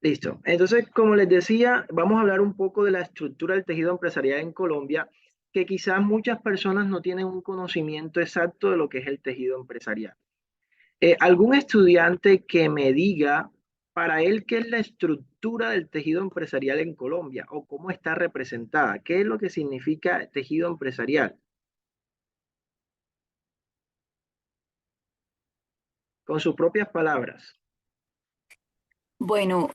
Listo. Entonces, como les decía, vamos a hablar un poco de la estructura del tejido empresarial en Colombia, que quizás muchas personas no tienen un conocimiento exacto de lo que es el tejido empresarial. ¿Algún estudiante que me diga para él qué es la estructura del tejido empresarial en Colombia o cómo está representada? ¿Qué es lo que significa tejido empresarial? Con sus propias palabras. Bueno,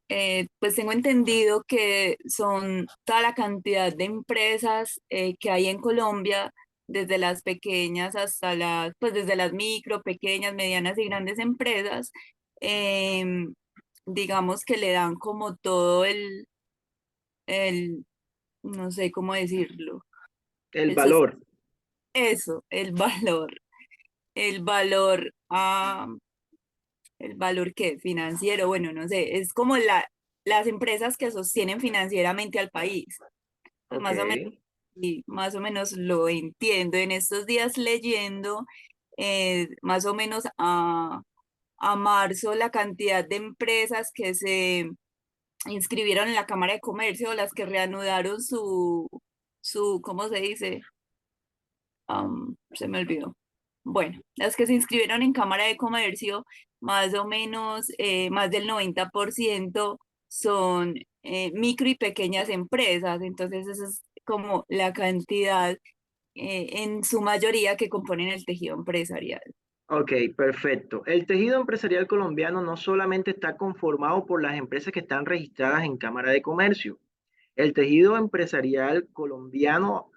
pues tengo entendido que son toda la cantidad de empresas que hay en Colombia, desde las pequeñas hasta pues desde las micro, pequeñas, medianas y grandes empresas, em, digamos que le dan como todo el, no sé cómo decirlo, El el sos- valor. eso, el valor, el valor que financiero, bueno, no sé, es como las empresas que sostienen financieramente al país. Pues Ok. más o menos, y más o menos lo entiendo. En estos días leyendo, más o menos a marzo, la cantidad de empresas que se inscribieron en la Cámara de Comercio, las que reanudaron ¿cómo se dice? Se me olvidó. Bueno, las que se inscribieron en Cámara de Comercio, más o menos más del 90% son micro y pequeñas empresas. Entonces, esa es como la cantidad en su mayoría que componen el tejido empresarial. Ok, perfecto. El tejido empresarial colombiano no solamente está conformado por las empresas que están registradas en Cámara de Comercio. El tejido empresarial colombiano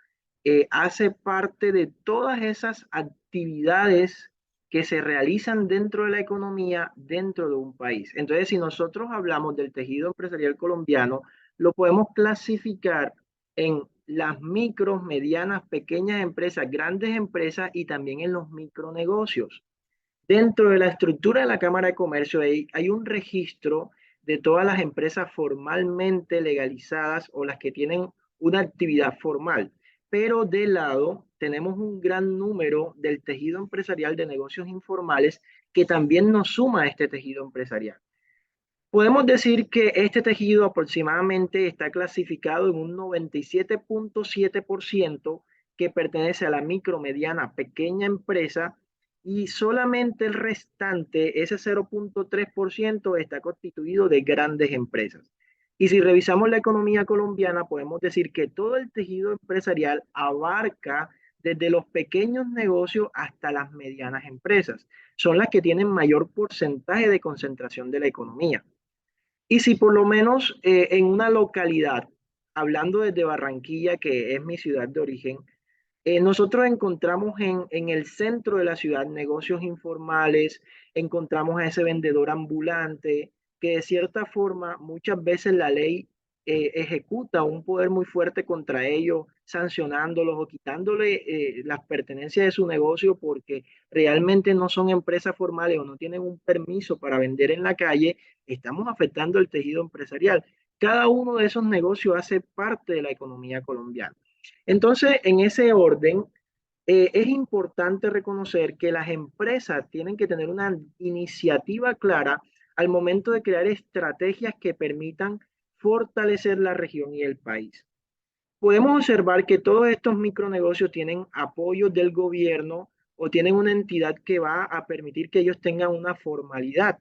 hace parte de todas esas actividades que se realizan dentro de la economía dentro de un país. Entonces, si nosotros hablamos del tejido empresarial colombiano, lo podemos clasificar en las micros, medianas, pequeñas empresas, grandes empresas y también en los micronegocios. Dentro de la estructura de la Cámara de Comercio hay un registro de todas las empresas formalmente legalizadas o las que tienen una actividad formal. Pero de lado tenemos un gran número del tejido empresarial de negocios informales que también nos suma a este tejido empresarial. Podemos decir que este tejido aproximadamente está clasificado en un 97.7% que pertenece a la micro, mediana, pequeña empresa y solamente el restante, ese 0.3%, está constituido de grandes empresas. Y si revisamos la economía colombiana, podemos decir que todo el tejido empresarial abarca desde los pequeños negocios hasta las medianas empresas. Son las que tienen mayor porcentaje de concentración de la economía. Y si por lo menos en una localidad, hablando desde Barranquilla, que es mi ciudad de origen, nosotros encontramos en el centro de la ciudad negocios informales, encontramos a ese vendedor ambulante, que de cierta forma muchas veces la ley ejecuta un poder muy fuerte contra ellos, sancionándolos o quitándole las pertenencias de su negocio porque realmente no son empresas formales o no tienen un permiso para vender en la calle. Estamos afectando el tejido empresarial. Cada uno de esos negocios hace parte de la economía colombiana. Entonces, en ese orden, es importante reconocer que las empresas tienen que tener una iniciativa clara al momento de crear estrategias que permitan fortalecer la región y el país. Podemos observar que todos estos micronegocios tienen apoyo del gobierno o tienen una entidad que va a permitir que ellos tengan una formalidad.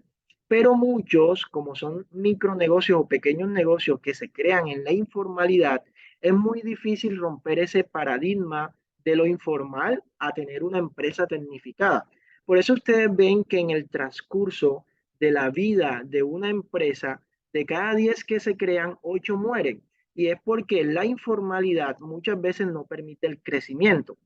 Pero muchos, como son micronegocios o pequeños negocios que se crean en la informalidad, es muy difícil romper ese paradigma de lo informal a tener una empresa tecnificada. Por eso ustedes ven que en el transcurso de la vida de una empresa, de cada 10 que se crean, 8 mueren. Y es porque la informalidad muchas veces no permite el crecimiento.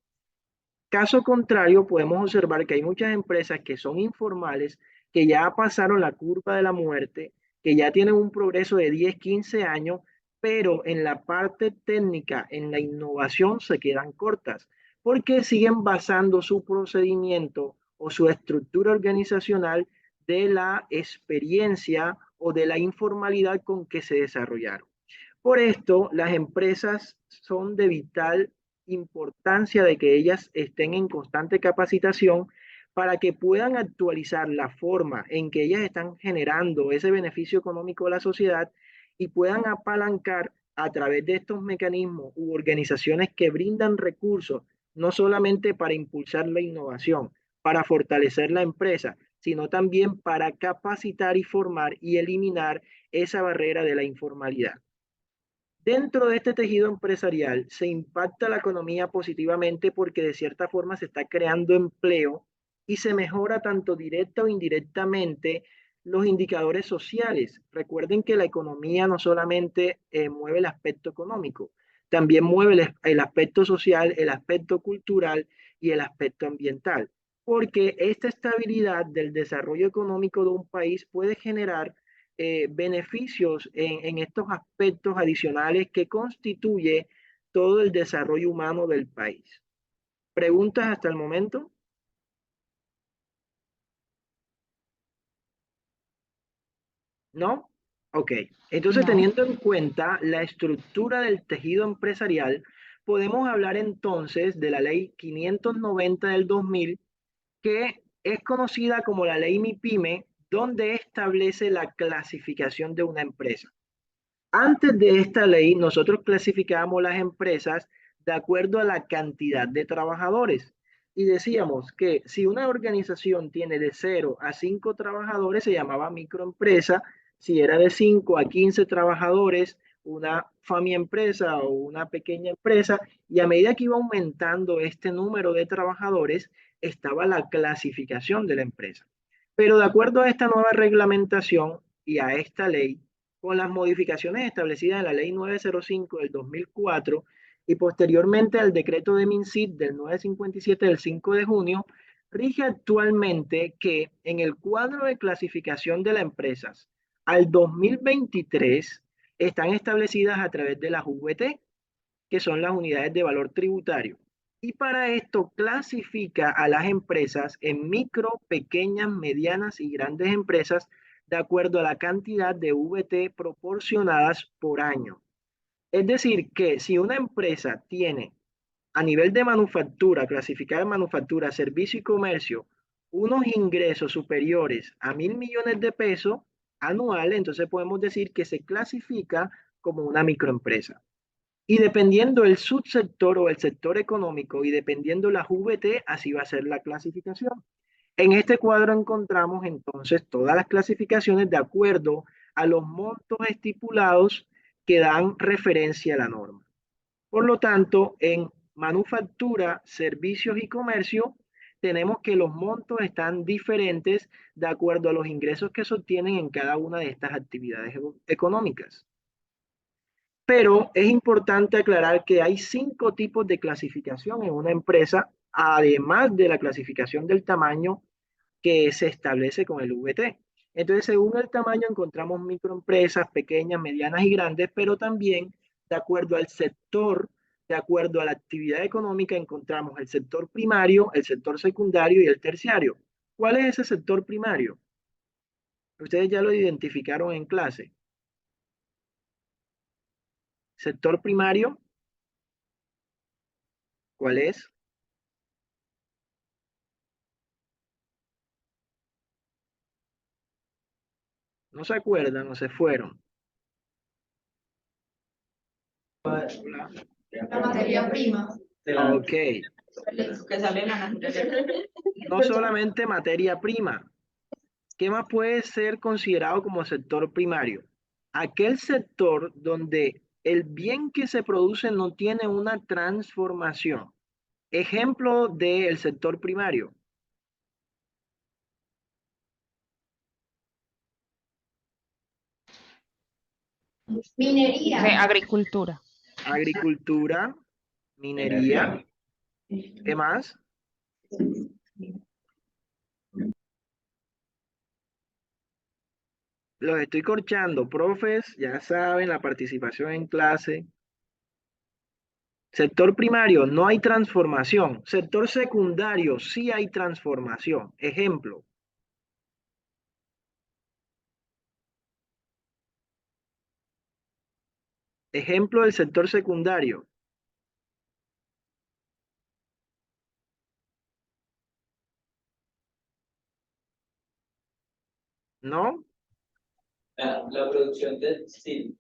Caso contrario, podemos observar que hay muchas empresas que son informales, que ya pasaron la curva de la muerte, que ya tienen un progreso de 10, 15 años, pero en la parte técnica, en la innovación, se quedan cortas, porque siguen basando su procedimiento o su estructura organizacional de la experiencia o de la informalidad con que se desarrollaron. Por esto, las empresas son de vital importancia de que ellas estén en constante capacitación para que puedan actualizar la forma en que ellas están generando ese beneficio económico a la sociedad y puedan apalancar a través de estos mecanismos u organizaciones que brindan recursos, no solamente para impulsar la innovación, para fortalecer la empresa, sino también para capacitar y formar y eliminar esa barrera de la informalidad. Dentro de este tejido empresarial se impacta la economía positivamente porque de cierta forma se está creando empleo y se mejora tanto directa o indirectamente los indicadores sociales. Recuerden que la economía no solamente mueve el aspecto económico, también mueve el aspecto social, el aspecto cultural y el aspecto ambiental, porque esta estabilidad del desarrollo económico de un país puede generar beneficios en estos aspectos adicionales que constituye todo el desarrollo humano del país. ¿Preguntas hasta el momento? ¿No? Ok. Entonces, No. teniendo en cuenta la estructura del tejido empresarial, podemos hablar entonces de la ley 590 del 2000, que es conocida como la ley MIPYME, donde establece la clasificación de una empresa. Antes de esta ley, nosotros clasificábamos las empresas de acuerdo a la cantidad de trabajadores y decíamos que si una organización tiene de 0 a 5 trabajadores, se llamaba microempresa; si era de 5 a 15 trabajadores, una familia empresa o una pequeña empresa, y a medida que iba aumentando este número de trabajadores, estaba la clasificación de la empresa. Pero de acuerdo a esta nueva reglamentación y a esta ley, con las modificaciones establecidas en la Ley 905 del 2004 y posteriormente al decreto de MINSIT del 957 del 5 de junio, rige actualmente que en el cuadro de clasificación de las empresas al 2023 están establecidas a través de las VT, que son las unidades de valor tributario. Y para esto clasifica a las empresas en micro, pequeñas, medianas y grandes empresas de acuerdo a la cantidad de VT proporcionadas por año. Es decir, que si una empresa tiene a nivel de manufactura, clasificada en manufactura, servicio y comercio, unos ingresos superiores a 1.000 millones de pesos anuales, entonces podemos decir que se clasifica como una microempresa. Y dependiendo el subsector o el sector económico y dependiendo la VT, así va a ser la clasificación. En este cuadro encontramos entonces todas las clasificaciones de acuerdo a los montos estipulados que dan referencia a la norma. Por lo tanto, en manufactura, servicios y comercio, tenemos que los montos están diferentes de acuerdo a los ingresos que se obtienen en cada una de estas actividades económicas. Pero es importante aclarar que hay 5 tipos de clasificación en una empresa, además de la clasificación del tamaño que se establece con el VT. Entonces, según el tamaño encontramos microempresas, pequeñas, medianas y grandes, pero también de acuerdo al sector, de acuerdo a la actividad económica, encontramos el sector primario, el sector secundario y el terciario. ¿Cuál es ese sector primario? Ustedes ya lo identificaron en clase. Sector primario, ¿cuál es? ¿No se acuerdan o se fueron? La materia prima. Ok, Que sale en la naturaleza. no solamente materia prima. ¿Qué más puede ser considerado como sector primario? Aquel sector donde el bien que se produce no tiene una transformación. Ejemplo del sector primario: Minería. Agricultura. agricultura, minería. ¿Qué más? Los estoy corchando, profes, ya saben, la participación en clase. Sector primario, no hay transformación. Sector secundario, sí hay transformación. Ejemplo: ejemplo del sector secundario: La producción de textil.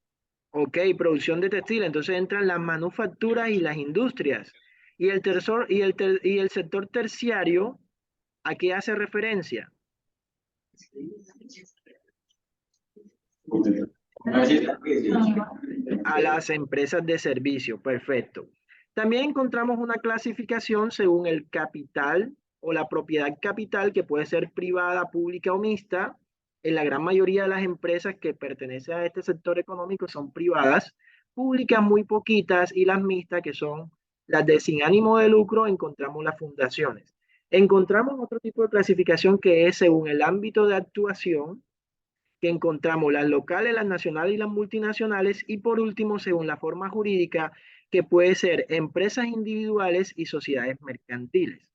Ok, producción de textil. Entonces entran las manufacturas y las industrias. Y y el sector terciario, ¿a qué hace referencia? A las empresas de servicio, perfecto. También encontramos una clasificación según el capital o la propiedad capital, que puede ser privada, pública o mixta. En la gran mayoría de las empresas que pertenecen a este sector económico son privadas, públicas muy poquitas, y las mixtas, que son las de sin ánimo de lucro, encontramos las fundaciones. Encontramos otro tipo de clasificación que es según el ámbito de actuación, que encontramos las locales, las nacionales y las multinacionales, y por último, según la forma jurídica, que puede ser empresas individuales y sociedades mercantiles.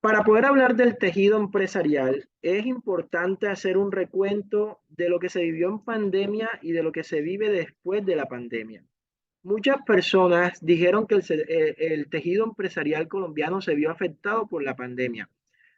Para poder hablar del tejido empresarial, es importante hacer un recuento de lo que se vivió en pandemia y de lo que se vive después de la pandemia. Muchas personas dijeron que el tejido empresarial colombiano se vio afectado por la pandemia.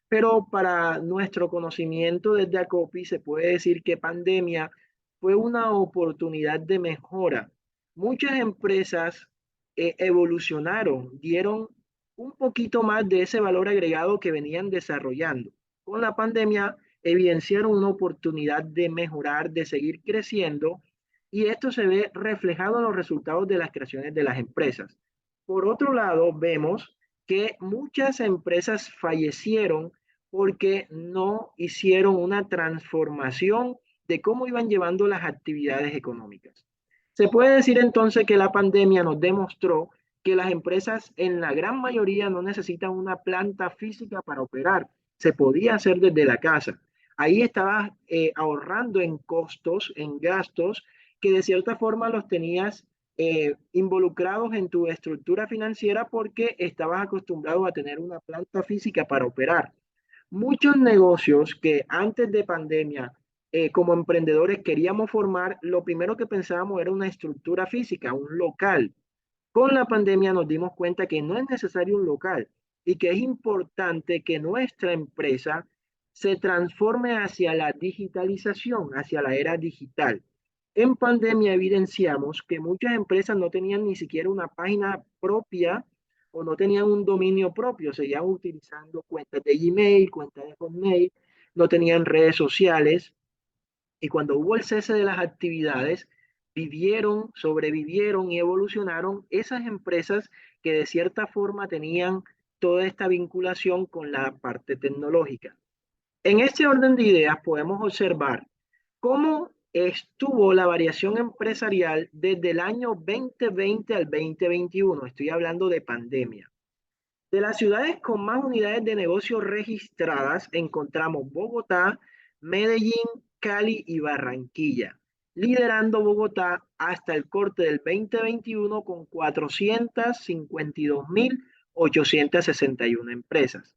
Pero para nuestro conocimiento desde ACOPI se puede decir que pandemia fue una oportunidad de mejora. Muchas empresas evolucionaron, dieron un poquito más de ese valor agregado que venían desarrollando. Con la pandemia evidenciaron una oportunidad de mejorar, de seguir creciendo, y esto se ve reflejado en los resultados de las creaciones de las empresas. Por otro lado, vemos que muchas empresas fallecieron porque no hicieron una transformación de cómo iban llevando las actividades económicas. Se puede decir entonces que la pandemia nos demostró que las empresas en la gran mayoría no necesitan una planta física para operar. Se podía hacer desde la casa. Ahí estabas ahorrando en costos, en gastos, que de cierta forma los tenías involucrados en tu estructura financiera porque estabas acostumbrado a tener una planta física para operar. Muchos negocios que antes de pandemia, como emprendedores queríamos formar, lo primero que pensábamos era una estructura física, un local. Con la pandemia nos dimos cuenta que no es necesario un local y que es importante que nuestra empresa se transforme hacia la digitalización, hacia la era digital. En pandemia evidenciamos que muchas empresas no tenían ni siquiera una página propia o no tenían un dominio propio, seguían utilizando cuentas de Gmail, cuentas de Hotmail, no tenían redes sociales, y cuando hubo el cese de las actividades, vivieron, sobrevivieron y evolucionaron esas empresas que de cierta forma tenían toda esta vinculación con la parte tecnológica. En este orden de ideas podemos observar cómo estuvo la variación empresarial desde el año 2020 al 2021. Estoy hablando de pandemia. De las ciudades con más unidades de negocio registradas, encontramos Bogotá, Medellín, Cali y Barranquilla, liderando Bogotá hasta el corte del 2021 con 452.861 empresas.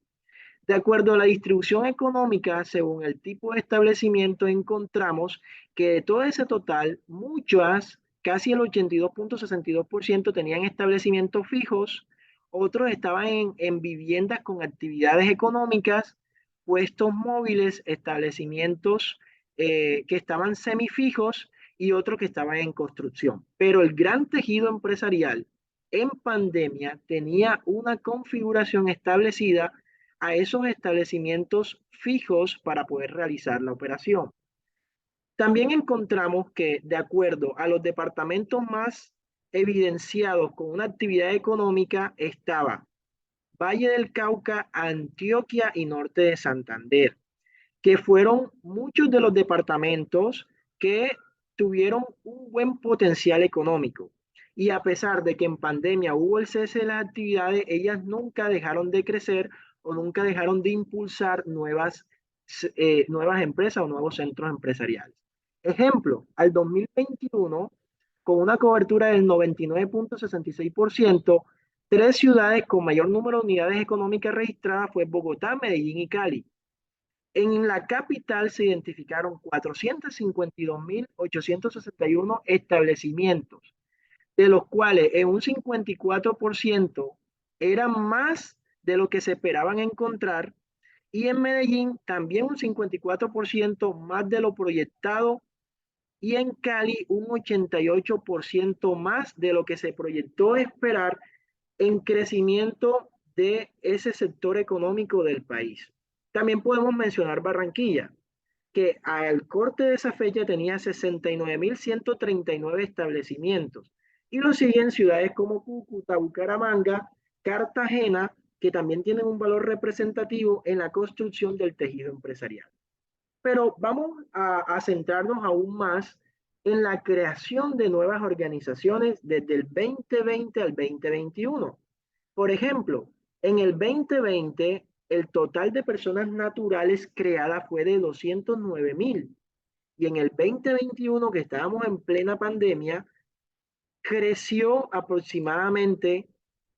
De acuerdo a la distribución económica, según el tipo de establecimiento, encontramos que de todo ese total, muchas, casi el 82.62%, tenían establecimientos fijos, otros estaban en viviendas con actividades económicas, puestos móviles, establecimientos que estaban semifijos y otros que estaban en construcción. Pero el gran tejido empresarial en pandemia tenía una configuración establecida a esos establecimientos fijos para poder realizar la operación. También encontramos que, de acuerdo a los departamentos más evidenciados con una actividad económica, estaba Valle del Cauca, Antioquia y Norte de Santander, que fueron muchos de los departamentos que tuvieron un buen potencial económico. Y a pesar de que en pandemia hubo el cese de las actividades, ellas nunca dejaron de crecer o nunca dejaron de impulsar nuevas empresas o nuevos centros empresariales. Ejemplo, al 2021, con una cobertura del 99.66%, tres ciudades con mayor número de unidades económicas registradas fue Bogotá, Medellín y Cali. En la capital se identificaron 452.861 establecimientos, de los cuales en un 54% eran más de lo que se esperaban encontrar, Y en Medellín también un 54% más de lo proyectado y en Cali un 88% más de lo que se proyectó esperar en crecimiento de ese sector económico del país. También podemos mencionar Barranquilla, que al corte de esa fecha tenía 69.139 establecimientos. Y lo siguen ciudades como Cúcuta, Bucaramanga, Cartagena, que también tienen un valor representativo en la construcción del tejido empresarial. Pero vamos a centrarnos aún más en la creación de nuevas organizaciones desde el 2020 al 2021. Por ejemplo, en el 2020, el total de personas naturales creadas fue de 209.000. Y en el 2021, que estábamos en plena pandemia, creció aproximadamente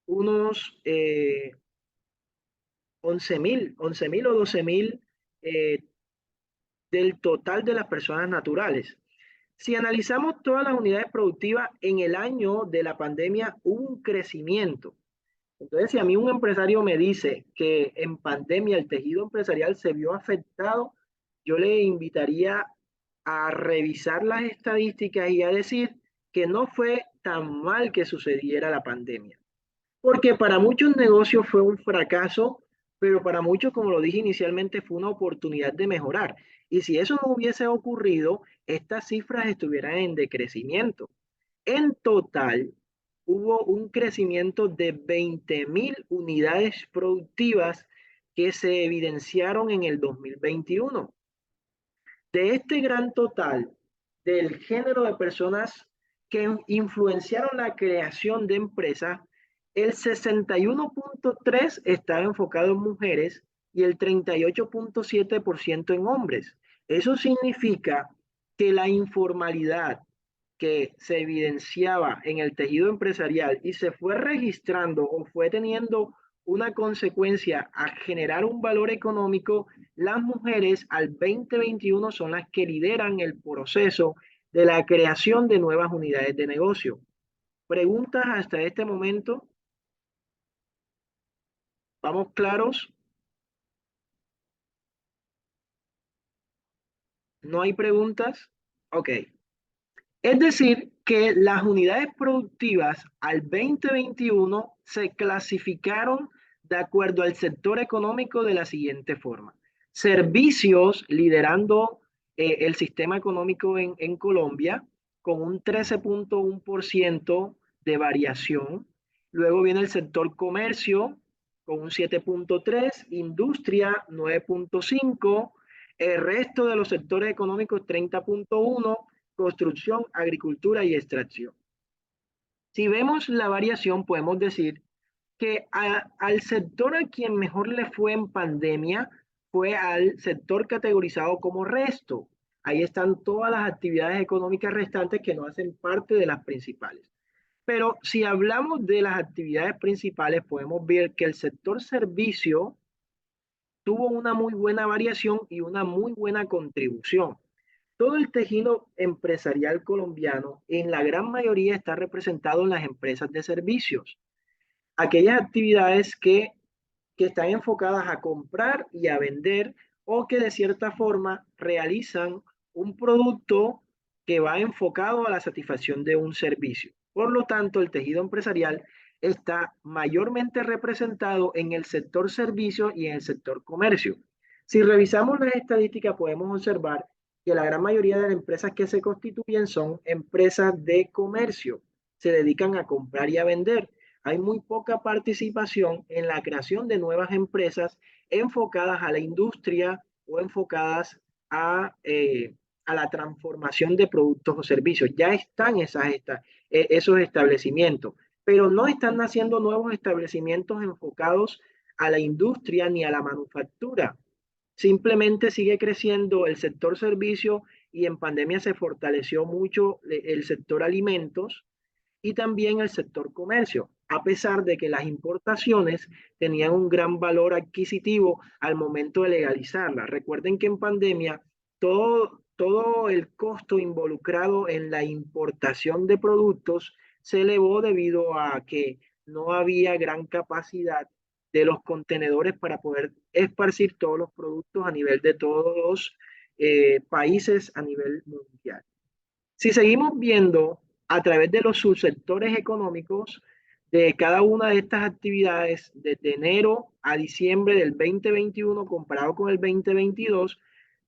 unos 11.000 o 12.000 eh, del total de las personas naturales. Si analizamos todas las unidades productivas en el año de la pandemia, hubo un crecimiento. Entonces, si a mí un empresario me dice que en pandemia el tejido empresarial se vio afectado, yo le invitaría a revisar las estadísticas y a decir que no fue tan mal que sucediera la pandemia. Porque para muchos negocios fue un fracaso, pero para muchos, como lo dije inicialmente, fue una oportunidad de mejorar. Y si eso no hubiese ocurrido, estas cifras estuvieran en decrecimiento. En total, hubo un crecimiento de 20.000 unidades productivas que se evidenciaron en el 2021. De este gran total del género de personas que influenciaron la creación de empresas, el 61.3% está enfocado en mujeres y el 38.7% en hombres. Eso significa que la informalidad que se evidenciaba en el tejido empresarial y se fue registrando o fue teniendo una consecuencia a generar un valor económico, las mujeres al 2021 son las que lideran el proceso de la creación de nuevas unidades de negocio. ¿Preguntas hasta este momento? ¿Vamos claros? ¿No hay preguntas? Ok. Es decir, que las unidades productivas al 2021 se clasificaron de acuerdo al sector económico de la siguiente forma. Servicios liderando el sistema económico en Colombia con un 13.1% de variación. Luego viene el sector comercio con un 7.3%, industria 9.5%, el resto de los sectores económicos 30.1%, construcción, agricultura y extracción. Si vemos la variación, podemos decir que al sector a quien mejor le fue en pandemia fue al sector categorizado como resto. Ahí están todas las actividades económicas restantes que no hacen parte de las principales. Pero si hablamos de las actividades principales, podemos ver que el sector servicio tuvo una muy buena variación y una muy buena contribución. Todo el tejido empresarial colombiano en la gran mayoría está representado en las empresas de servicios, aquellas actividades que están enfocadas a comprar y a vender o que de cierta forma realizan un producto que va enfocado a la satisfacción de un servicio. Por lo tanto, el tejido empresarial está mayormente representado en el sector servicio y en el sector comercio. Si revisamos las estadísticas, podemos observar que la gran mayoría de las empresas que se constituyen son empresas de comercio, se dedican a comprar y a vender. Hay muy poca participación en la creación de nuevas empresas enfocadas a la industria o enfocadas a la transformación de productos o servicios. Ya están esos establecimientos, pero no están naciendo nuevos establecimientos enfocados a la industria ni a la manufactura. Simplemente sigue creciendo el sector servicio y en pandemia se fortaleció mucho el sector alimentos y también el sector comercio, a pesar de que las importaciones tenían un gran valor adquisitivo al momento de legalizarlas. Recuerden que en pandemia todo el costo involucrado en la importación de productos se elevó debido a que no había gran capacidad de los contenedores para poder esparcir todos los productos a nivel de todos los países a nivel mundial. Si seguimos viendo a través de los subsectores económicos de cada una de estas actividades, desde enero a diciembre del 2021 comparado con el 2022,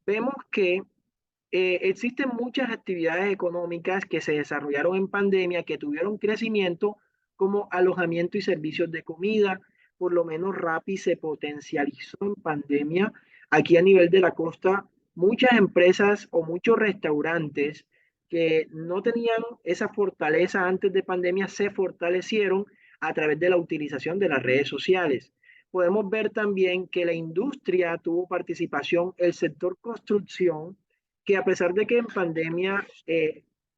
vemos que existen muchas actividades económicas que se desarrollaron en pandemia, que tuvieron crecimiento, como alojamiento y servicios de comida. Por lo menos Rappi se potencializó en pandemia. Aquí a nivel de la costa, muchas empresas o muchos restaurantes que no tenían esa fortaleza antes de pandemia se fortalecieron a través de la utilización de las redes sociales. Podemos ver también que la industria tuvo participación, el sector construcción, que a pesar de que en pandemia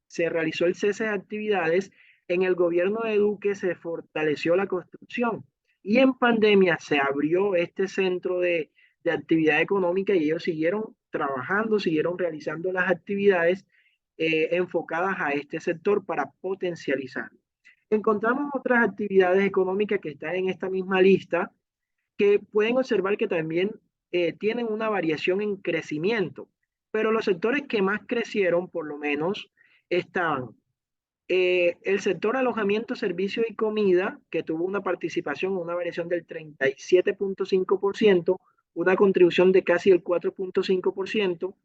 se realizó el cese de actividades, en el gobierno de Duque se fortaleció la construcción y en pandemia se abrió este centro de actividad económica y ellos siguieron trabajando, siguieron realizando las actividades enfocadas a este sector para potencializarlo. Encontramos otras actividades económicas que están en esta misma lista que pueden observar que también tienen una variación en crecimiento, pero los sectores que más crecieron, por lo menos, estaban el sector alojamiento, servicio y comida, que tuvo una participación, una variación del 37.5%, una contribución de casi el 4.5%,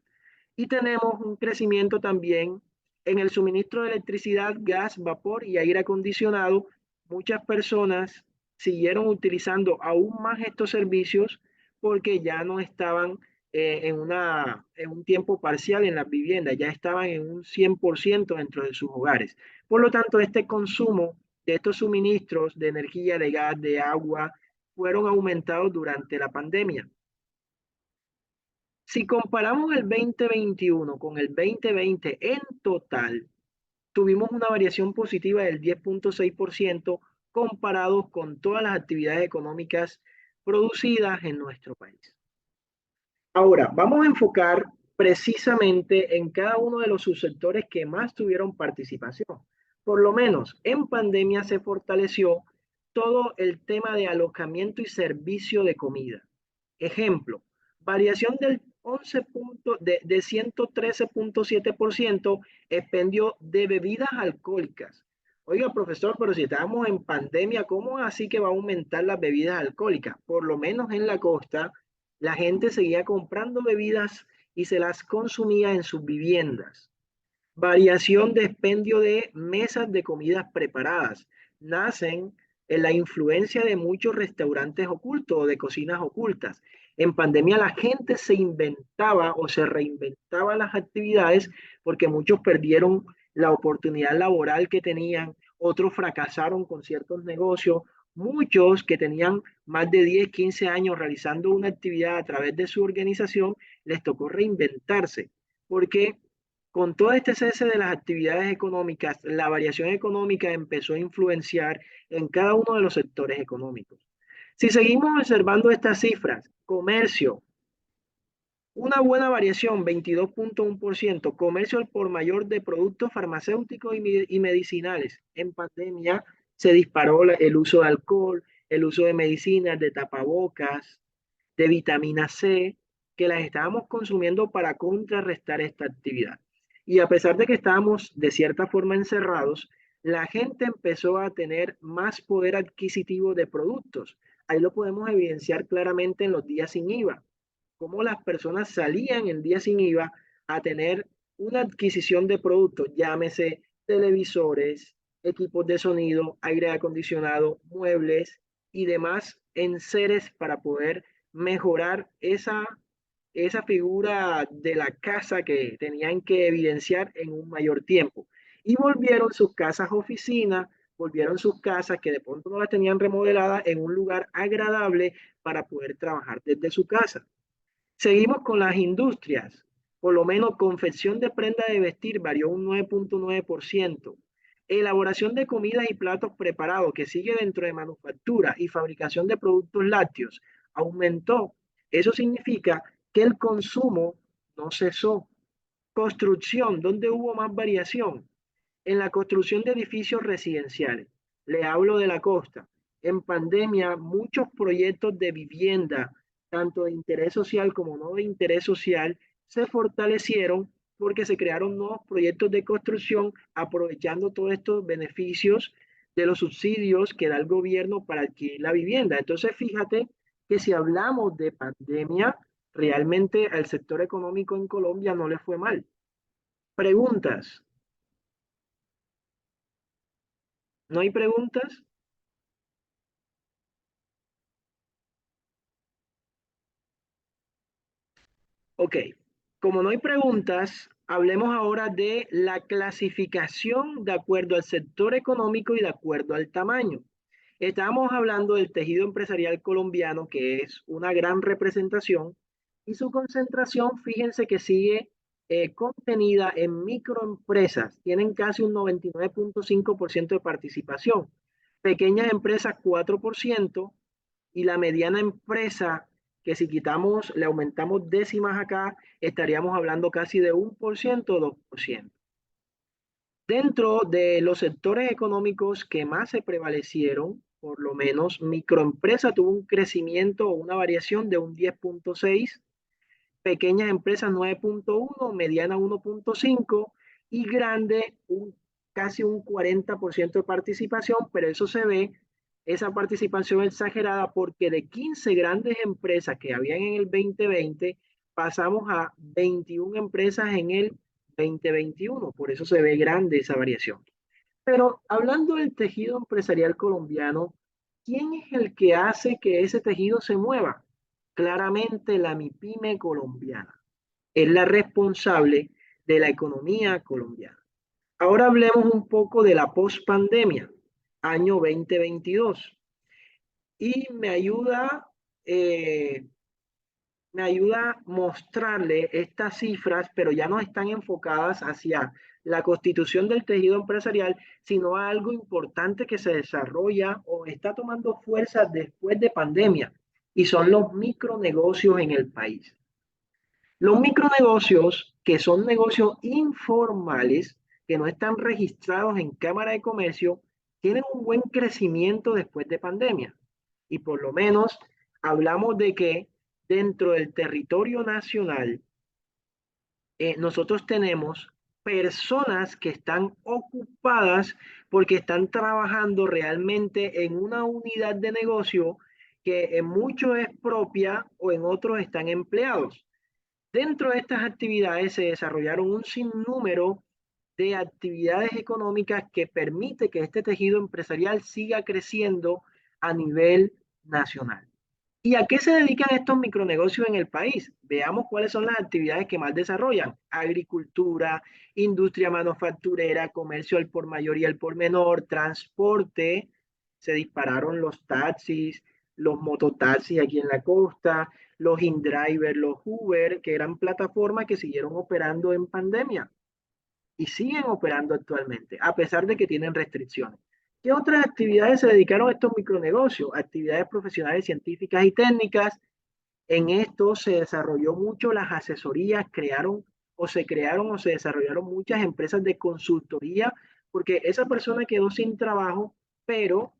y tenemos un crecimiento también en el suministro de electricidad, gas, vapor y aire acondicionado. Muchas personas siguieron utilizando aún más estos servicios porque ya no estaban en un tiempo parcial en las viviendas, ya estaban en un 100% dentro de sus hogares. Por lo tanto, este consumo de estos suministros de energía, de gas, de agua, fueron aumentados durante la pandemia. Si comparamos el 2021 con el 2020 en total, tuvimos una variación positiva del 10.6% comparados con todas las actividades económicas producidas en nuestro país. Ahora, vamos a enfocar precisamente en cada uno de los subsectores que más tuvieron participación. Por lo menos en pandemia se fortaleció todo el tema de alojamiento y servicio de comida. Ejemplo, variación del 113.7% expendio de bebidas alcohólicas. Oiga, profesor, pero si estábamos en pandemia, ¿cómo así que va a aumentar las bebidas alcohólicas? Por lo menos en la costa, la gente seguía comprando bebidas y se las consumía en sus viviendas. Variación de expendio de mesas de comidas preparadas. Nacen en la influencia de muchos restaurantes ocultos o de cocinas ocultas. En pandemia la gente se inventaba o se reinventaba las actividades porque muchos perdieron la oportunidad laboral que tenían, otros fracasaron con ciertos negocios, muchos que tenían más de 10, 15 años realizando una actividad a través de su organización, les tocó reinventarse porque con todo este cese de las actividades económicas, la variación económica empezó a influenciar en cada uno de los sectores económicos. Si seguimos observando estas cifras, comercio, una buena variación, 22.1%, comercio al por mayor de productos farmacéuticos y medicinales. En pandemia se disparó el uso de alcohol, el uso de medicinas, de tapabocas, de vitamina C, que las estábamos consumiendo para contrarrestar esta actividad. Y a pesar de que estábamos de cierta forma encerrados, la gente empezó a tener más poder adquisitivo de productos. Ahí lo podemos evidenciar claramente en los días sin IVA, cómo las personas salían en días sin IVA a tener una adquisición de productos, llámese televisores, equipos de sonido, aire acondicionado, muebles y demás enseres para poder mejorar esa figura de la casa que tenían que evidenciar en un mayor tiempo. Y volvieron sus casas oficinas, volvieron sus casas que de pronto no las tenían remodeladas en un lugar agradable para poder trabajar desde su casa. Seguimos con las industrias. Por lo menos confección de prenda de vestir varió un 9.9%. Elaboración de comidas y platos preparados, que sigue dentro de manufactura y fabricación de productos lácteos, aumentó. Eso significa que el consumo no cesó. Construcción, ¿dónde hubo más variación? En la construcción de edificios residenciales. Le hablo de la costa. en pandemia muchos proyectos de vivienda, tanto de interés social como no de interés social, se fortalecieron porque se crearon nuevos proyectos de construcción aprovechando todos estos beneficios de los subsidios que da el gobierno para adquirir la vivienda. Entonces, fíjate que si hablamos de pandemia, realmente al sector económico en Colombia no le fue mal. Preguntas. ¿No hay preguntas? Ok, como no hay preguntas, hablemos ahora de la clasificación de acuerdo al sector económico y de acuerdo al tamaño. Estábamos hablando del tejido empresarial colombiano, que es una gran representación, y su concentración, fíjense que sigue contenida en microempresas, tienen casi un 99.5% de participación, pequeñas empresas 4%, y la mediana empresa, que si quitamos, le aumentamos décimas acá, estaríamos hablando casi de 1% o 2%. Dentro de los sectores económicos que más se prevalecieron, por lo menos microempresa tuvo un crecimiento o una variación de un 10.6, pequeñas empresas 9.1, mediana 1.5 y grande casi un 40% de participación, pero eso se ve, esa participación exagerada porque de 15 grandes empresas que habían en el 2020, pasamos a 21 empresas en el 2021, por eso se ve grande esa variación. Pero hablando del tejido empresarial colombiano, ¿quién es el que hace que ese tejido se mueva? Claramente la MIPYME colombiana es la responsable de la economía colombiana. Ahora hablemos un poco de la pospandemia, año 2022. Y me ayuda a mostrarle estas cifras, pero ya no están enfocadas hacia la constitución del tejido empresarial, sino a algo importante que se desarrolla o está tomando fuerza después de pandemia, y son los micronegocios en el país. Los micronegocios, que son negocios informales, que no están registrados en Cámara de Comercio, tienen un buen crecimiento después de pandemia. Y por lo menos hablamos de que dentro del territorio nacional, nosotros tenemos personas que están ocupadas porque están trabajando realmente en una unidad de negocio que en muchos es propia o en otros están empleados. Dentro de estas actividades se desarrollaron un sinnúmero de actividades económicas que permite que este tejido empresarial siga creciendo a nivel nacional. ¿Y a qué se dedican estos micronegocios en el país? Veamos cuáles son las actividades que más desarrollan. Agricultura, industria manufacturera, comercio al por mayor y al por menor, transporte, se dispararon los taxis, los mototaxis aquí en la costa, los InDriver, los Uber, que eran plataformas que siguieron operando en pandemia y siguen operando actualmente, a pesar de que tienen restricciones. ¿Qué otras actividades se dedicaron a estos micronegocios? Actividades profesionales, científicas y técnicas. En esto se desarrolló mucho las asesorías, crearon o se desarrollaron muchas empresas de consultoría, porque esa persona quedó sin trabajo, pero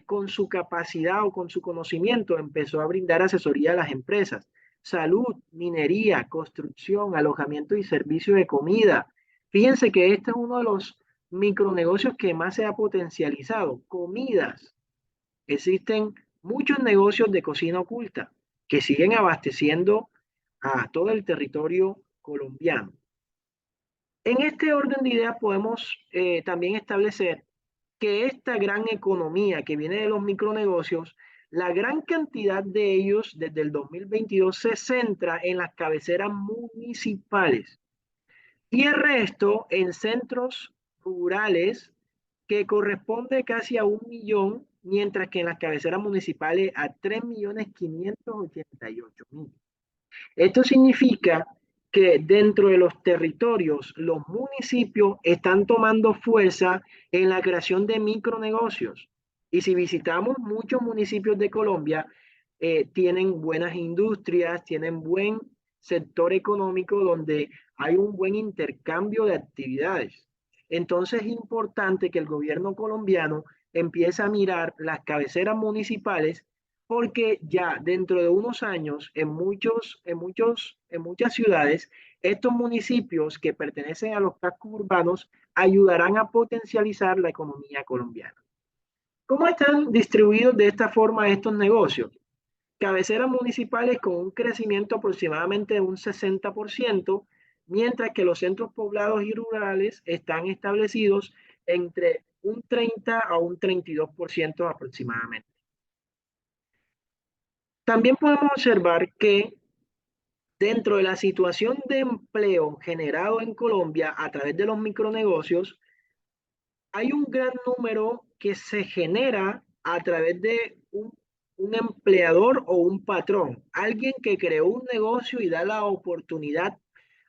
con su capacidad o con su conocimiento empezó a brindar asesoría a las empresas. Salud, minería, construcción, alojamiento y servicio de comida. Fíjense que este es uno de los micronegocios que más se ha potencializado. Comidas. Existen muchos negocios de cocina oculta que siguen abasteciendo a todo el territorio colombiano. En este orden de ideas podemos también establecer que esta gran economía que viene de los micronegocios, la gran cantidad de ellos desde el 2022 se centra en las cabeceras municipales y el resto en centros rurales que corresponde casi a 1 millón, mientras que en las cabeceras municipales a 3.588.000. Esto significa que dentro de los territorios, los municipios están tomando fuerza en la creación de micronegocios. Y si visitamos muchos municipios de Colombia, tienen buenas industrias, tienen buen sector económico donde hay un buen intercambio de actividades. Entonces es importante que el gobierno colombiano empieza a mirar las cabeceras municipales, porque ya dentro de unos años en muchas ciudades, estos municipios que pertenecen a los cascos urbanos ayudarán a potencializar la economía colombiana. ¿Cómo están distribuidos de esta forma estos negocios? Cabeceras municipales con un crecimiento aproximadamente de un 60%, mientras que los centros poblados y rurales están establecidos entre un 30 a un 32% aproximadamente. También podemos observar que dentro de la situación de empleo generado en Colombia a través de los micronegocios, hay un gran número que se genera a través de un empleador o un patrón, alguien que creó un negocio y da la oportunidad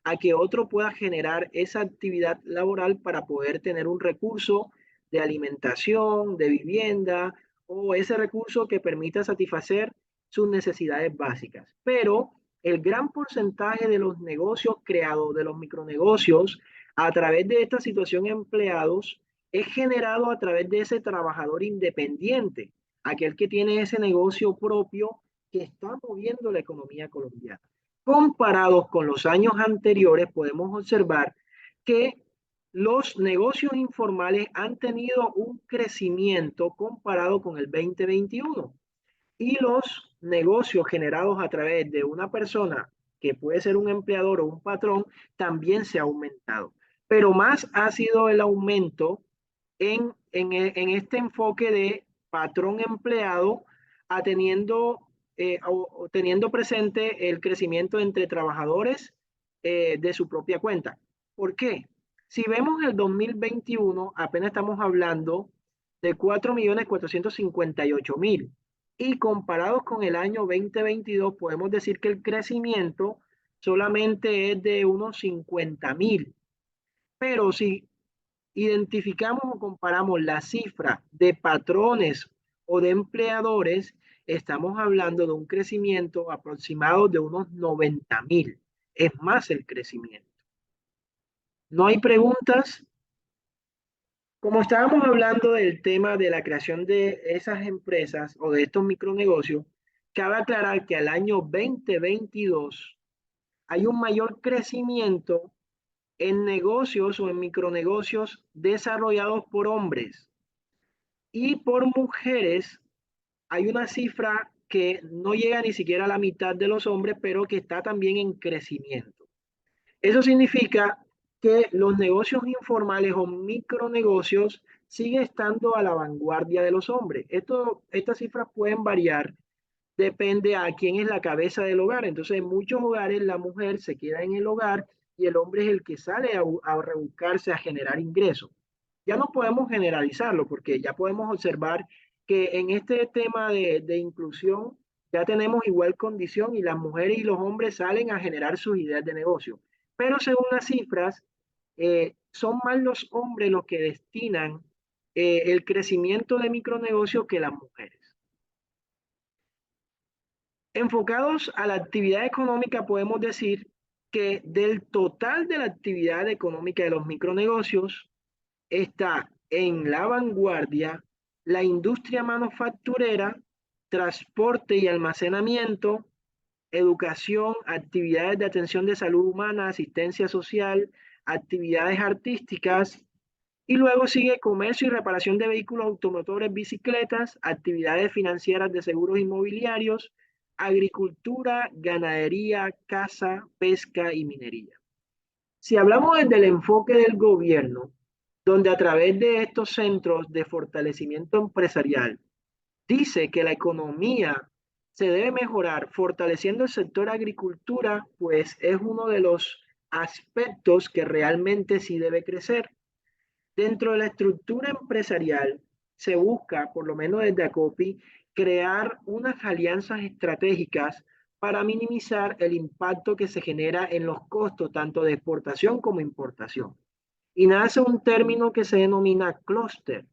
a que otro pueda generar esa actividad laboral para poder tener un recurso de alimentación, de vivienda o ese recurso que permita satisfacer sus necesidades básicas. Pero el gran porcentaje de los negocios creados, de los micronegocios, a través de esta situación empleados, es generado a través de ese trabajador independiente, aquel que tiene ese negocio propio que está moviendo la economía colombiana. Comparados con los años anteriores, podemos observar que los negocios informales han tenido un crecimiento comparado con el 2021 y los negocios generados a través de una persona que puede ser un empleador o un patrón también se ha aumentado. Pero más ha sido el aumento en este enfoque de patrón empleado, teniendo presente el crecimiento entre trabajadores de su propia cuenta. ¿Por qué? Si vemos el 2021, apenas estamos hablando de 4.458.000 y comparados con el año 2022, podemos decir que el crecimiento solamente es de unos 50.000. Pero si identificamos o comparamos la cifra de patrones o de empleadores, estamos hablando de un crecimiento aproximado de unos 90.000. Es más el crecimiento. ¿No hay preguntas? Como estábamos hablando del tema de la creación de esas empresas o de estos micronegocios, cabe aclarar que al año 2022 hay un mayor crecimiento en negocios o en micronegocios desarrollados por hombres y por mujeres. Hay una cifra que no llega ni siquiera a la mitad de los hombres, pero que está también en crecimiento. Eso significa que los negocios informales o micronegocios siguen estando a la vanguardia de los hombres. Estas cifras pueden variar, depende a quién es la cabeza del hogar. Entonces, en muchos hogares la mujer se queda en el hogar y el hombre es el que sale a rebuscarse, a generar ingresos. Ya no podemos generalizarlo porque ya podemos observar que en este tema de inclusión ya tenemos igual condición y las mujeres y los hombres salen a generar sus ideas de negocio. Pero según las cifras, son más los hombres los que destinan el crecimiento de micronegocios que las mujeres. Enfocados a la actividad económica, podemos decir que del total de la actividad económica de los micronegocios está en la vanguardia la industria manufacturera, transporte y almacenamiento, educación, actividades de atención de salud humana, asistencia social, actividades artísticas, y luego sigue comercio y reparación de vehículos automotores, bicicletas, actividades financieras de seguros inmobiliarios, agricultura, ganadería, caza, pesca y minería. Si hablamos desde el enfoque del gobierno, donde a través de estos centros de fortalecimiento empresarial dice que la economía se debe mejorar fortaleciendo el sector agricultura, pues es uno de los aspectos que realmente sí debe crecer. Dentro de la estructura empresarial se busca, por lo menos desde ACOPI, crear unas alianzas estratégicas para minimizar el impacto que se genera en los costos tanto de exportación como importación. Y nace un término que se denomina clúster.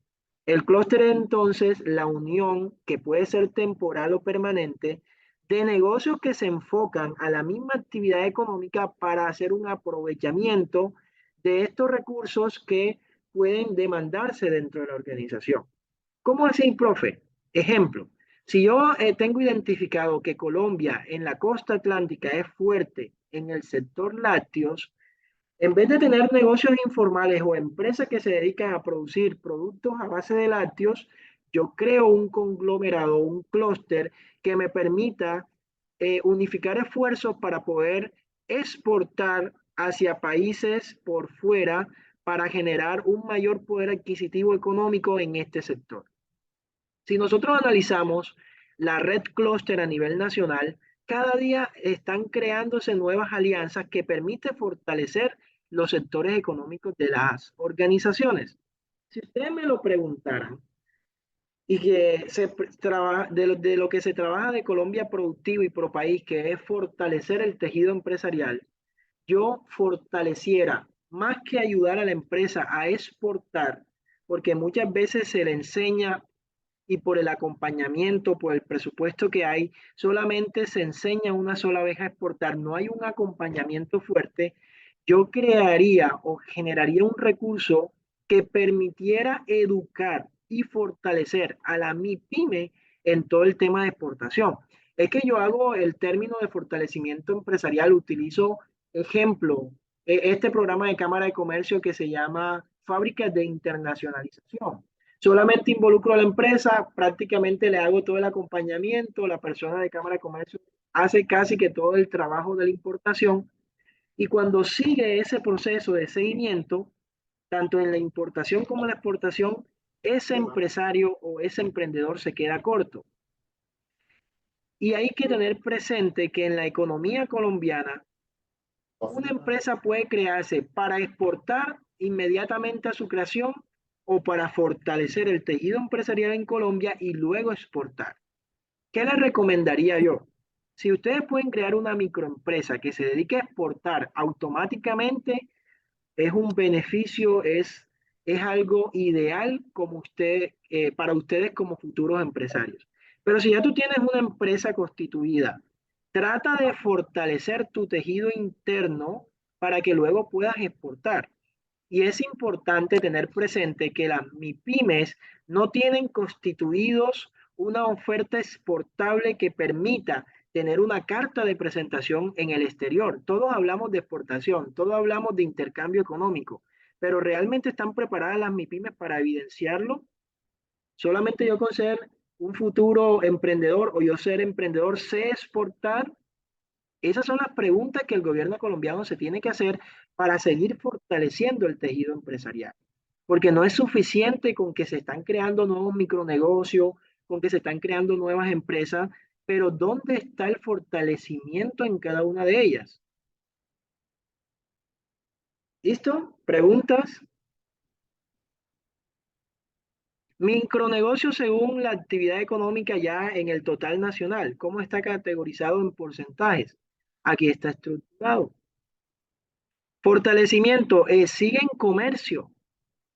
El clúster es entonces la unión, que puede ser temporal o permanente, de negocios que se enfocan a la misma actividad económica para hacer un aprovechamiento de estos recursos que pueden demandarse dentro de la organización. ¿Cómo así, profe? Ejemplo, si yo tengo identificado que Colombia en la costa atlántica es fuerte en el sector lácteos, en vez de tener negocios informales o empresas que se dedican a producir productos a base de lácteos, yo creo un conglomerado, un clúster que me permita unificar esfuerzos para poder exportar hacia países por fuera para generar un mayor poder adquisitivo económico en este sector. Si nosotros analizamos la red clúster a nivel nacional, cada día están creándose nuevas alianzas que permiten fortalecer los sectores económicos de las organizaciones. Si ustedes me lo preguntaran y que de lo que se trabaja de Colombia Productivo y Pro País, que es fortalecer el tejido empresarial, yo fortaleciera más que ayudar a la empresa a exportar, porque muchas veces se le enseña y por el acompañamiento, por el presupuesto que hay, solamente se enseña una sola vez a exportar, no hay un acompañamiento fuerte. Yo crearía o generaría un recurso que permitiera educar y fortalecer a la MIPYME en todo el tema de exportación. Es que yo hago el término de fortalecimiento empresarial, utilizo ejemplo, este programa de Cámara de Comercio que se llama Fábricas de Internacionalización. Solamente involucro a la empresa, prácticamente le hago todo el acompañamiento, la persona de Cámara de Comercio hace casi que todo el trabajo de la importación y cuando sigue ese proceso de seguimiento, tanto en la importación como en la exportación, ese empresario o ese emprendedor se queda corto. Y hay que tener presente que en la economía colombiana, una empresa puede crearse para exportar inmediatamente a su creación o para fortalecer el tejido empresarial en Colombia y luego exportar. ¿Qué les recomendaría yo? Si ustedes pueden crear una microempresa que se dedique a exportar automáticamente, es un beneficio, es algo ideal como para ustedes como futuros empresarios. Pero si ya tú tienes una empresa constituida, trata de fortalecer tu tejido interno para que luego puedas exportar. Y es importante tener presente que las MIPYMES no tienen constituidos una oferta exportable que permita tener una carta de presentación en el exterior. Todos hablamos de exportación, todos hablamos de intercambio económico, pero ¿realmente están preparadas las MIPYMES para evidenciarlo? Solamente yo con ser un futuro emprendedor o yo ser emprendedor sé exportar. Esas son las preguntas que el gobierno colombiano se tiene que hacer para seguir fortaleciendo el tejido empresarial. Porque no es suficiente con que se están creando nuevos micronegocios, con que se están creando nuevas empresas, pero ¿dónde está el fortalecimiento en cada una de ellas? ¿Listo? ¿Preguntas? Micronegocio según la actividad económica ya en el total nacional. ¿Cómo está categorizado en porcentajes? Aquí está estructurado. Fortalecimiento, sigue en comercio,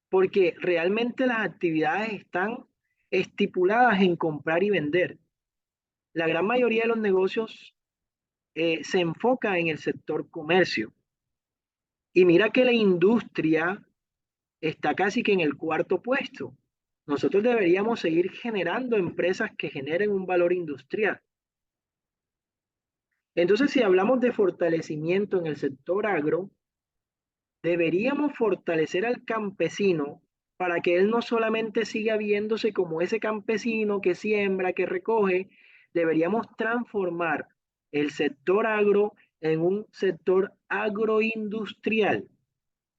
porque realmente las actividades están estipuladas en comprar y vender. La gran mayoría de los negocios se enfoca en el sector comercio. Y mira que la industria está casi que en el cuarto puesto. Nosotros deberíamos seguir generando empresas que generen un valor industrial. Entonces, si hablamos de fortalecimiento en el sector agro, deberíamos fortalecer al campesino para que él no solamente siga viéndose como ese campesino que siembra, que recoge, deberíamos transformar el sector agro en un sector agroindustrial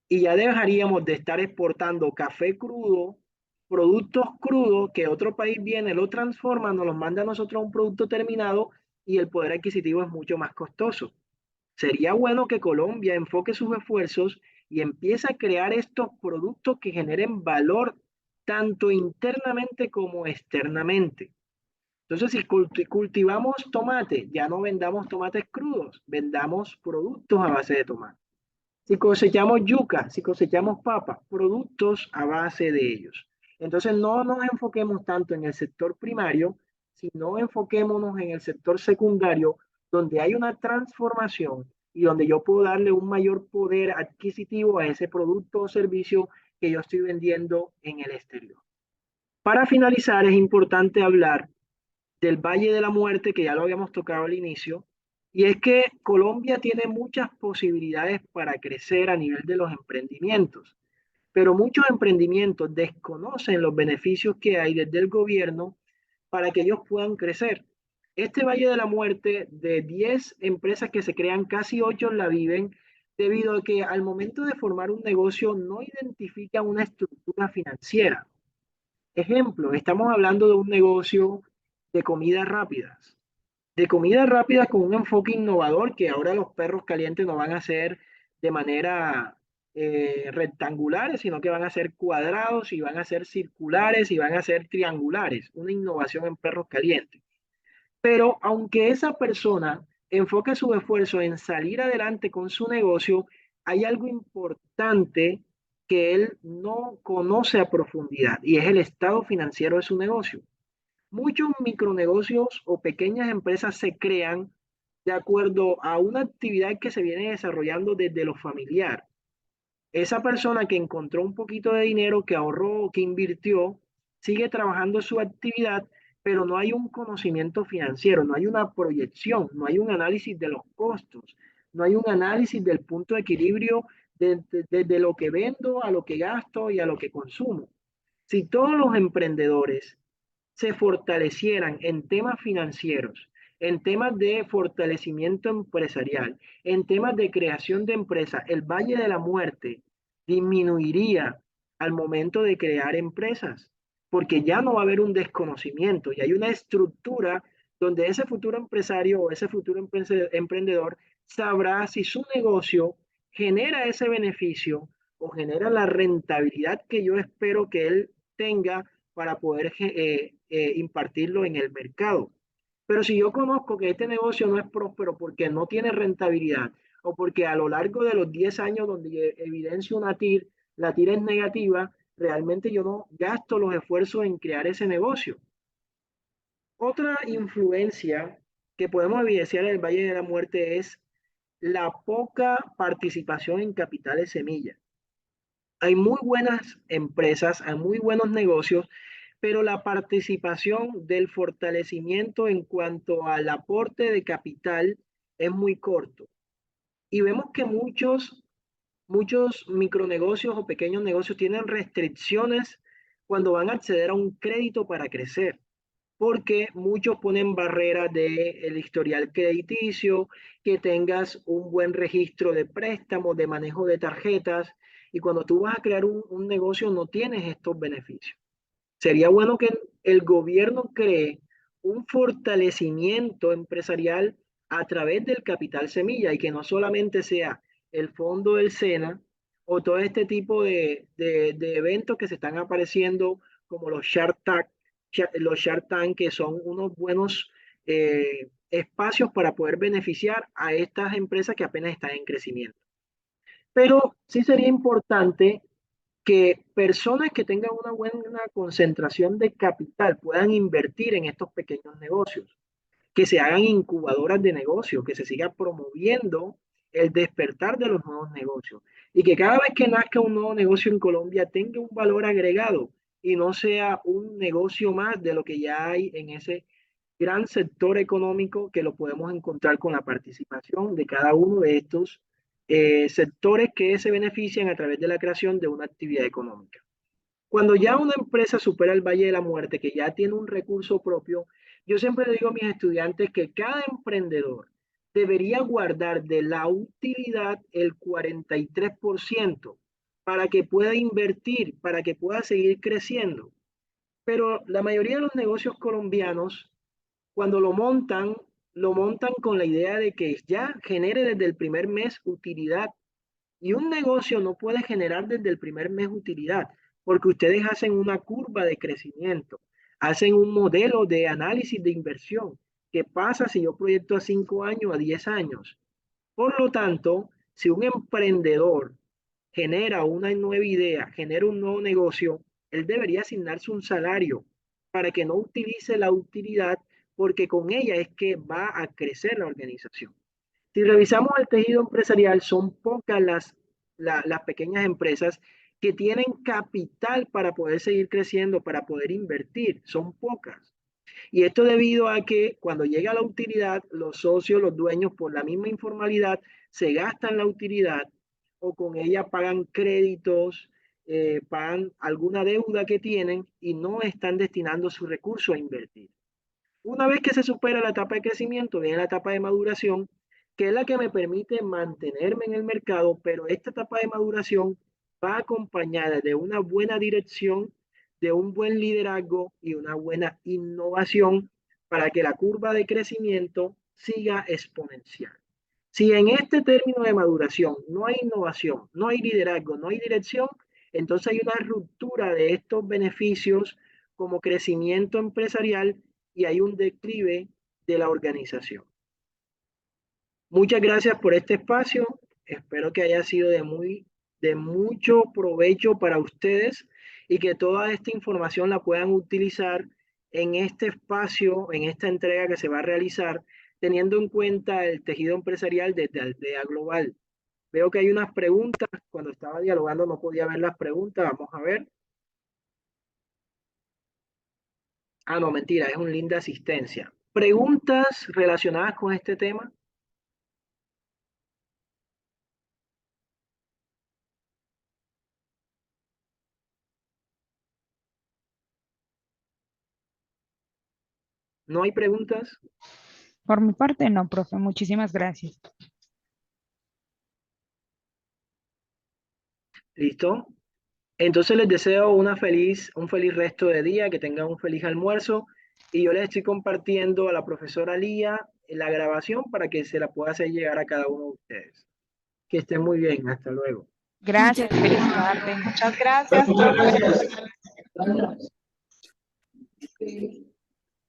y ya dejaríamos de estar exportando café crudo, productos crudos que otro país viene, lo transforma, nos los manda a nosotros a un producto terminado y el poder adquisitivo es mucho más costoso. Sería bueno que Colombia enfoque sus esfuerzos y empiece a crear estos productos que generen valor tanto internamente como externamente. Entonces, si cultivamos tomate, ya no vendamos tomates crudos, vendamos productos a base de tomate. Si cosechamos yuca, si cosechamos papa, productos a base de ellos. Entonces, no nos enfoquemos tanto en el sector primario, sino enfoquémonos en el sector secundario, donde hay una transformación y donde yo puedo darle un mayor poder adquisitivo a ese producto o servicio que yo estoy vendiendo en el exterior. Para finalizar, es importante hablar del Valle de la Muerte, que ya lo habíamos tocado al inicio, y es que Colombia tiene muchas posibilidades para crecer a nivel de los emprendimientos, pero muchos emprendimientos desconocen los beneficios que hay desde el gobierno para que ellos puedan crecer. Este Valle de la Muerte, de 10 empresas que se crean, casi 8 la viven debido a que al momento de formar un negocio no identifican una estructura financiera. Ejemplo, estamos hablando de un negocio de comidas rápidas. De comidas rápidas con un enfoque innovador, que ahora los perros calientes no van a ser de manera rectangulares, sino que van a ser cuadrados y van a ser circulares y van a ser triangulares. Una innovación en perros calientes. Pero aunque esa persona enfoque su esfuerzo en salir adelante con su negocio, hay algo importante que él no conoce a profundidad y es el estado financiero de su negocio. Muchos micronegocios o pequeñas empresas se crean de acuerdo a una actividad que se viene desarrollando desde lo familiar. Esa persona que encontró un poquito de dinero, que ahorró, que invirtió, sigue trabajando su actividad, pero no hay un conocimiento financiero, no hay una proyección, no hay un análisis de los costos, no hay un análisis del punto de equilibrio de lo que vendo a lo que gasto y a lo que consumo. Si todos los emprendedores se fortalecieran en temas financieros, en temas de fortalecimiento empresarial, en temas de creación de empresas, el Valle de la Muerte disminuiría al momento de crear empresas, porque ya no va a haber un desconocimiento y hay una estructura donde ese futuro empresario o ese futuro emprendedor sabrá si su negocio genera ese beneficio o genera la rentabilidad que yo espero que él tenga para poder impartirlo en el mercado. Pero si yo conozco que este negocio no es próspero porque no tiene rentabilidad o porque a lo largo de los 10 años donde evidencio una TIR, la TIR es negativa, realmente yo no gasto los esfuerzos en crear ese negocio. Otra influencia que podemos evidenciar en el Valle de la Muerte es la poca participación en capitales semilla. Hay muy buenas empresas, hay muy buenos negocios, pero la participación del fortalecimiento en cuanto al aporte de capital es muy corto. Y vemos que muchos micronegocios o pequeños negocios tienen restricciones cuando van a acceder a un crédito para crecer, porque muchos ponen barreras del historial crediticio, que tengas un buen registro de préstamos, de manejo de tarjetas, y cuando tú vas a crear un negocio no tienes estos beneficios. Sería bueno que el gobierno cree un fortalecimiento empresarial a través del capital semilla y que no solamente sea el fondo del SENA o todo este tipo de eventos que se están apareciendo como los Shark Tank, que son unos buenos espacios para poder beneficiar a estas empresas que apenas están en crecimiento. Pero sí sería importante que personas que tengan una buena concentración de capital puedan invertir en estos pequeños negocios, que se hagan incubadoras de negocios, que se siga promoviendo el despertar de los nuevos negocios y que cada vez que nazca un nuevo negocio en Colombia tenga un valor agregado y no sea un negocio más de lo que ya hay en ese gran sector económico que lo podemos encontrar con la participación de cada uno de estos sectores que se benefician a través de la creación de una actividad económica. Cuando ya una empresa supera el Valle de la Muerte, que ya tiene un recurso propio, yo siempre le digo a mis estudiantes que cada emprendedor debería guardar de la utilidad el 43% para que pueda invertir, para que pueda seguir creciendo. Pero la mayoría de los negocios colombianos, cuando lo montan con la idea de que ya genere desde el primer mes utilidad. Y un negocio no puede generar desde el primer mes utilidad, porque ustedes hacen una curva de crecimiento, hacen un modelo de análisis de inversión. ¿Qué pasa si yo proyecto a 5 años, a 10 años? Por lo tanto, si un emprendedor genera una nueva idea, genera un nuevo negocio, él debería asignarse un salario para que no utilice la utilidad, porque con ella es que va a crecer la organización. Si revisamos el tejido empresarial, son pocas las pequeñas empresas que tienen capital para poder seguir creciendo, para poder invertir. Son pocas. Y esto debido a que cuando llega la utilidad, los socios, los dueños, por la misma informalidad, se gastan la utilidad o con ella pagan créditos, pagan alguna deuda que tienen y no están destinando su recurso a invertir. Una vez que se supera la etapa de crecimiento, viene la etapa de maduración, que es la que me permite mantenerme en el mercado, pero esta etapa de maduración va acompañada de una buena dirección, de un buen liderazgo y una buena innovación para que la curva de crecimiento siga exponencial. Si en este término de maduración no hay innovación, no hay liderazgo, no hay dirección, entonces hay una ruptura de estos beneficios como crecimiento empresarial y hay un declive de la organización. Muchas gracias por este espacio. Espero que haya sido de mucho provecho para ustedes y que toda esta información la puedan utilizar en este espacio, en esta entrega que se va a realizar, teniendo en cuenta el tejido empresarial desde Aldea Global. Veo que hay unas preguntas. Cuando estaba dialogando no podía ver las preguntas. Vamos a ver. Ah, no, mentira, es un link de asistencia. ¿Preguntas relacionadas con este tema? ¿No hay preguntas? Por mi parte, no, profe. Muchísimas gracias. ¿Listo? Entonces les deseo un feliz resto de día, que tengan un feliz almuerzo y yo les estoy compartiendo a la profesora Lía la grabación para que se la pueda hacer llegar a cada uno de ustedes. Que estén muy bien, hasta luego. Gracias, feliz tarde. Muchas gracias, profe. Gracias.